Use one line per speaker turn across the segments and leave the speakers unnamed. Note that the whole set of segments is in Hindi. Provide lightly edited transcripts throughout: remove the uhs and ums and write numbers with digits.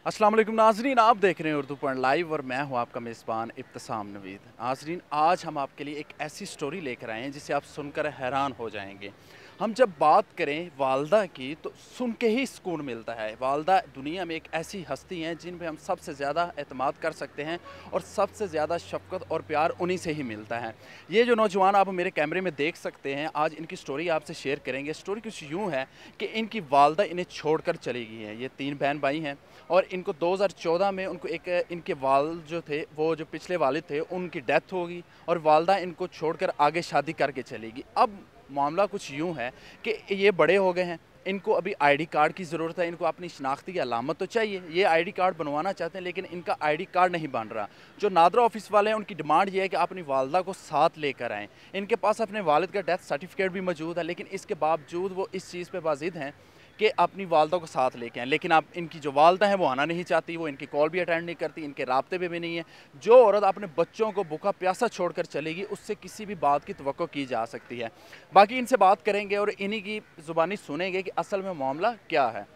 अस्सलाम वालेकुम नाजरीन, आप देख रहे हैं उर्दू पॉइंट लाइव और मैं हूं आपका मेज़बान इब्तिसाम नवीद। नाजरीन, आज हम आपके लिए एक ऐसी स्टोरी लेकर आए हैं जिसे आप सुनकर हैरान हो जाएंगे। हम जब बात करें वालदा की तो सुन के ही सुकून मिलता है। वालदा दुनिया में एक ऐसी हस्ती हैं जिन पे हम सबसे ज़्यादा एतमाद कर सकते हैं और सबसे ज़्यादा शफ़क़त और प्यार उन्हीं से ही मिलता है। ये जो नौजवान आप मेरे कैमरे में देख सकते हैं, आज इनकी स्टोरी आपसे शेयर करेंगे। स्टोरी कुछ यूँ है कि इनकी वालदा इन्हें छोड़कर चली गई हैं। ये 3 बहन भाई हैं और इनको 2014 में उनको एक इनके वालिद जो थे, वो जो पिछले वालिद थे, उनकी डेथ हो गई और वालदा इनको छोड़कर आगे शादी करके चली गई। अब मामला कुछ यूँ है कि ये बड़े हो गए हैं, इनको अभी आईडी कार्ड की ज़रूरत है, इनको अपनी शनाख्ती की अलामत तो चाहिए। ये आईडी कार्ड बनवाना चाहते हैं लेकिन इनका आईडी कार्ड नहीं बन रहा। जो नादरा ऑफिस वाले हैं उनकी डिमांड ये है कि आप अपनी वालदा को साथ लेकर आएँ। इनके पास अपने वालिद का डेथ सर्टिफिकेट भी मौजूद है लेकिन इसके बावजूद वो इस चीज़ पर बाज़िद हैं कि अपनी वालदा को साथ लेके आएँ। लेकिन अब इनकी जो वालदा है वो आना नहीं चाहती, वो इनकी कॉल भी अटेंड नहीं करती, इनके राब्ते पे भी नहीं है। जो औरत अपने बच्चों को भूखा प्यासा छोड़कर चलेगी उससे किसी भी बात की तवक्को की जा सकती है। बाकी इनसे बात करेंगे और इन्हीं की ज़ुबानी सुनेंगे कि असल में मामला क्या है।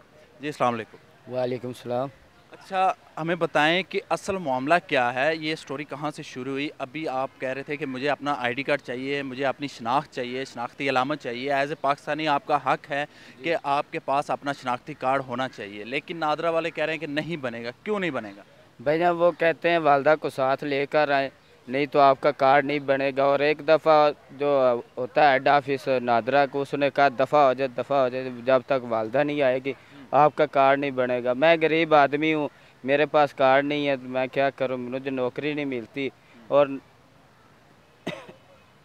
जी अस्सलाम वालेकुम।
वालेकुम सलाम।
अच्छा, हमें बताएं कि असल मामला क्या है, ये स्टोरी कहाँ से शुरू हुई? अभी आप कह रहे थे कि मुझे अपना आईडी कार्ड चाहिए, मुझे अपनी शनाख्त चाहिए, शनाख्ती अलामत चाहिए। एज़ ए पाकिस्तानी आपका हक है कि आपके पास अपना शनाख्ती कार्ड होना चाहिए, लेकिन नादरा वाले कह रहे हैं कि नहीं बनेगा। क्यों नहीं बनेगा?
भैया वो कहते हैं वालदा को साथ लेकर आए, नहीं तो आपका कार्ड नहीं बनेगा। और एक दफ़ा जो होता है हेड ऑफिस नादरा को, उसने कहा दफ़ा हो जाए दफ़ा हो जाए, जब तक वालदा नहीं आएगी आपका कार्ड नहीं बनेगा। मैं गरीब आदमी हूँ, मेरे पास कार्ड नहीं है, तो मैं क्या करूँ, मुझे नौकरी नहीं मिलती और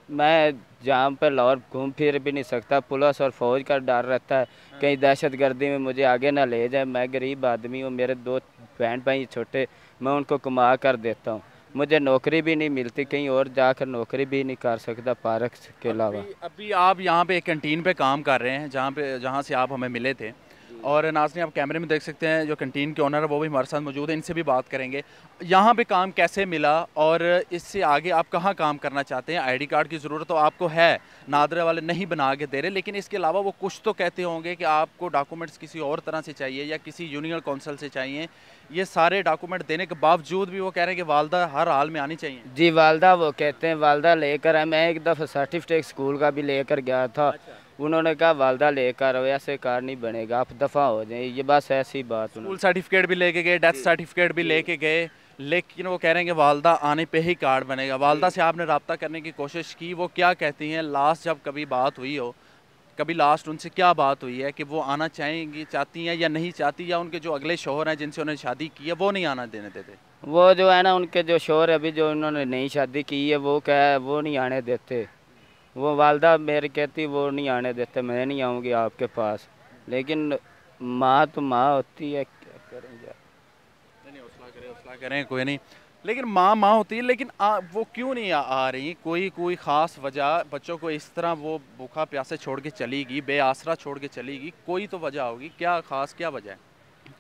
मैं जहाँ पर लाहौर घूम फिर भी नहीं सकता, पुलिस और फौज का डर रहता है कहीं दहशत गर्दी में मुझे आगे ना ले जाए। मैं गरीब आदमी हूँ, मेरे 2 बहन भाई छोटे, मैं उनको कमा कर देता हूँ। मुझे नौकरी भी नहीं मिलती, कहीं और जाकर नौकरी भी नहीं कर सकता पार्क के
अभी
अलावा।
अभी आप यहाँ पे एक कैंटीन पे काम कर रहे हैं जहाँ से आप हमें मिले थे। और नाज़रीन, आप कैमरे में देख सकते हैं जो कैंटीन के ओनर है वो भी हमारे साथ मौजूद है, इनसे भी बात करेंगे। यहाँ पे काम कैसे मिला और इससे आगे आप कहाँ काम करना चाहते हैं? आईडी कार्ड की ज़रूरत तो आपको है, नादरा वाले नहीं बना के दे रहे, लेकिन इसके अलावा वो कुछ तो कहते होंगे कि आपको डॉक्यूमेंट्स किसी और तरह से चाहिए या किसी यूनियन काउंसिल से चाहिए। ये सारे डॉक्यूमेंट देने के बावजूद भी वो कह रहे हैं कि वालदा हर हाल में आनी चाहिए।
जी वालदा, वो कहते हैं वालदा लेकर आए। मैं एक दफ़ा सर्टिफिकेट स्कूल का भी लेकर गया था,
अच्छा।
उन्होंने कहा वालदा लेकर आओ, ऐसे कार्ड नहीं बनेगा, आप दफ़ा हो जाए। ये बस ऐसी बात
स्कूल
उन्होंने।
सर्टिफिकेट भी लेके गए, डेथ
जी
सर्टिफिकेट भी
जी
लेके गए, लेकिन वो कह रहे हैं कि वालदा आने पे ही कार्ड बनेगा। वालदा
जी।
से आपने रब्ता करने की कोशिश की, वो क्या कहती हैं? लास्ट जब कभी बात हुई हो, कभी लास्ट उनसे क्या बात हुई है कि वो आना चाहेंगी, चाहती हैं या नहीं चाहती, या उनके जो अगले शौहर हैं जिनसे उन्होंने शादी की है वो नहीं आना देने देते?
वो जो है ना, उनके जो शोर अभी जो उन्होंने नई शादी की है, वो क्या है, वो नहीं आने देते। वो वालदा मेरी कहती वो नहीं आने देते, मैं नहीं आऊँगी आपके पास। लेकिन माँ तो माँ होती है, क्या करेंगे।
नहीं नहीं, हौसला करें, कोई नहीं। लेकिन माँ माँ होती है, लेकिन वो क्यों नहीं आ रही? कोई ख़ास वजह? बच्चों को इस तरह वो भूखा प्यासे छोड़ के चलेगी, बेआसरा छोड़ के चलेगी, कोई तो वजह होगी। क्या ख़ास क्या वजह है?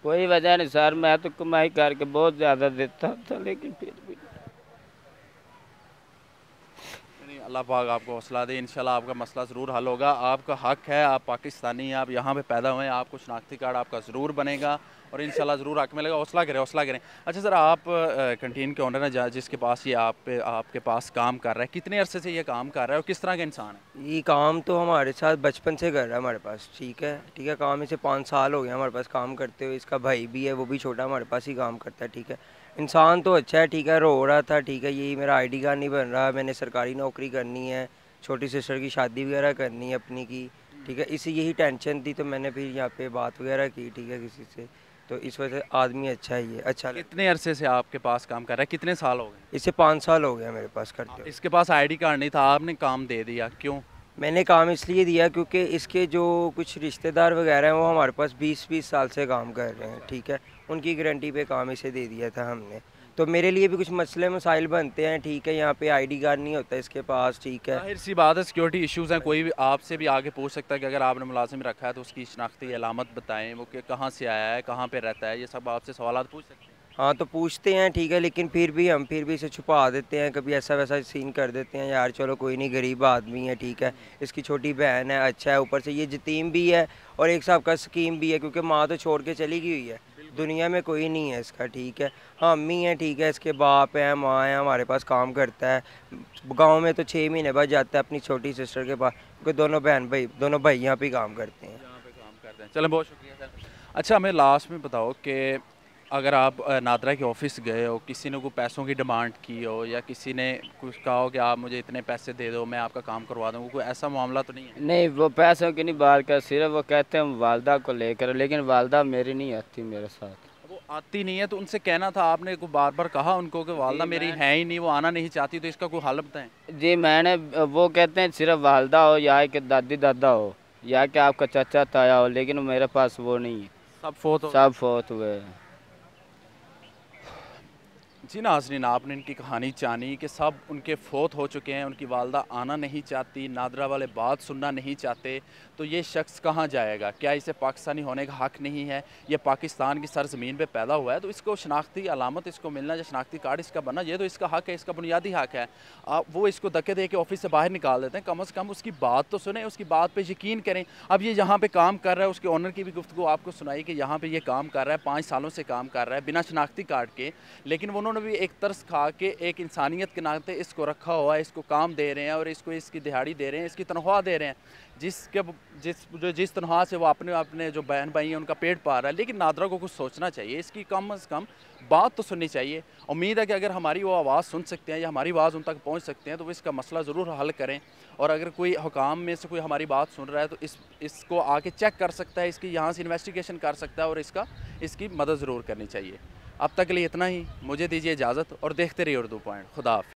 कोई वजह नहीं सर, मैं तो कमाई करके बहुत ज़्यादा देता था, लेकिन फिर भी।
नहीं, अल्लाह पाक आपको हौसला दे, इंशाल्लाह आपका मसला ज़रूर हल होगा। आपका हक है, आप पाकिस्तानी हैं, आप यहाँ पे पैदा हुए हैं, आपको शनाख्ती कार्ड आपका ज़रूर बनेगा और इंशाल्लाह ज़रूर हक मिलेगा। हौसला करें, हौसला करें। अच्छा सर, आप कैंटीन के ओनर हैं जिसके पास ये आपके पास काम कर रहा है, कितने अरसे से ये काम कर रहा है और किस तरह का इंसान है?
ये काम तो हमारे साथ बचपन से कर रहा है हमारे पास, ठीक है ठीक है। काम इसे 5 साल हो गए हमारे पास काम करते हुए। इसका भाई भी है, वो भी छोटा हमारे पास ही काम करता है, ठीक है। इंसान तो अच्छा है, ठीक है। रो रहा था, ठीक है, यही मेरा आईडी कार्ड नहीं बन रहा, मैंने सरकारी नौकरी करनी है, छोटी सिस्टर की शादी वगैरह करनी है अपनी की, ठीक है। इसी यही टेंशन थी, तो मैंने फिर यहाँ पे बात वगैरह की, ठीक है, किसी से। तो इस वजह से आदमी अच्छा ही है, अच्छा लगा।
कितने अरसे से आपके पास काम कर रहा है? कितने साल हो गए?
इसे 5 साल हो गया मेरे पास करते हुए।
इसके पास आईडी कार्ड नहीं था, आपने काम दे दिया, क्यों?
मैंने काम इसलिए दिया क्योंकि इसके जो कुछ रिश्तेदार वगैरह हैं वो हमारे पास 20-20 साल से काम कर रहे हैं, ठीक है। उनकी गारंटी पे काम इसे दे दिया था हमने। तो मेरे लिए भी कुछ मसले मसाइल बनते हैं, ठीक है। यहाँ पे आईडी कार्ड नहीं होता इसके पास, ठीक है।
जाहिर सी बात है, सिक्योरिटी इश्यूज़ हैं। कोई भी आपसे भी आगे पूछ सकता है कि अगर आपने मुलाजिम रखा है तो उसकी शनाख्ती अलामत बताएं, वो कि कहाँ से आया है, कहाँ पे रहता है, ये सब आपसे सवालात पूछ सकते हैं।
हाँ तो पूछते हैं, ठीक है, लेकिन फिर भी हम फिर भी इसे छुपा देते हैं, कभी ऐसा वैसा सीन कर देते हैं। यार चलो कोई नहीं, गरीब आदमी है, ठीक है, इसकी छोटी बहन है, अच्छा है, ऊपर से ये यतीम भी है और एक हिसाब का स्कीम भी है क्योंकि माँ तो छोड़ के चली गई हुई है। दुनिया में कोई नहीं है इसका, ठीक है। हाँ अम्मी है, ठीक है, इसके बाप है, माँ है, हमारे पास काम करता है। गांव में तो 6 महीने बाद जाता है अपनी छोटी सिस्टर के पास, क्योंकि दोनों भाई यहाँ पे काम करते हैं।
यहाँ पे काम करते हैं। चलें, बहुत शुक्रिया सर। अच्छा, हमें लास्ट में बताओ कि अगर आप नादरा के ऑफिस गए हो, किसी ने कोई पैसों की डिमांड की हो या किसी ने कुछ कहा हो कि आप मुझे इतने पैसे दे दो, मैं आपका काम करवा दूँगा, कोई ऐसा मामला तो नहीं है?
नहीं, वो पैसों की नहीं बात कर, सिर्फ वो कहते हैं वालदा को लेकर, लेकिन वालदा मेरी नहीं आती मेरे साथ।
वो आती नहीं है तो उनसे कहना था आपने, को बार बार कहा उनको कि वालदा मेरी है ही नहीं, वो आना नहीं चाहती, तो इसका कोई हल बताएं।
जी मैंने, वो कहते हैं सिर्फ वालदा हो या कि दादी दादा हो या कि आपका चाचा ताया हो, लेकिन मेरे पास वो नहीं है, सब फोत हुए हैं।
जी नाज़रीन, आपने इनकी कहानी जानी कि सब उनके फ़ौत हो चुके हैं, उनकी वालदा आना नहीं चाहती, नादरा वाले बात सुनना नहीं चाहते, तो ये शख्स कहाँ जाएगा? क्या इसे पाकिस्तानी होने का हक़ नहीं है? ये पाकिस्तान की सरज़मीन पे पैदा हुआ है, तो इसको शनाख्ती अलामत इसको मिलना या शनाख्ती कार्ड इसका बनना, ये तो इसका हक़ है, इसका बुनियादी हक़ है। वो इसको धक्के दे के ऑफिस से बाहर निकाल देते हैं, कम से कम उसकी बात तो सुने, उसकी बात पर यकीन करें। अब ये यहाँ पर काम कर रहा है, उसके ऑनर की भी गुफ्तगू आपको सुनाई कि यहाँ पर ये काम कर रहा है, 5 सालों से काम कर रहा है बिना शनाख्ती कार्ड के, लेकिन उन्होंने भी एक तरस खा के एक इंसानियत के नाते इसको रखा हुआ है, इसको काम दे रहे हैं और इसको इसकी दिहाड़ी दे रहे हैं, इसकी तनख्वाह दे रहे हैं, जिस तनख्वाह से वो अपने जो बहन भाई हैं उनका पेट पाल रहा है। लेकिन नादरा को कुछ सोचना चाहिए, इसकी कम से कम बात तो सुननी चाहिए। उम्मीद है कि अगर हमारी वो आवाज़ सुन सकते हैं या हमारी आवाज़ उन तक पहुँच सकते हैं तो वो इसका मसला ज़रूर हल करें। और अगर कोई हुकाम में से कोई हमारी बात सुन रहा है तो इसको आके चेक कर सकता है, इसकी यहाँ से इन्वेस्टिगेशन कर सकता है और इसकी मदद ज़रूर करनी चाहिए। अब तक के लिए इतना ही, मुझे दीजिए इजाज़त और देखते रहिए उर्दू पॉइंट। खुदा हाफ़िज़।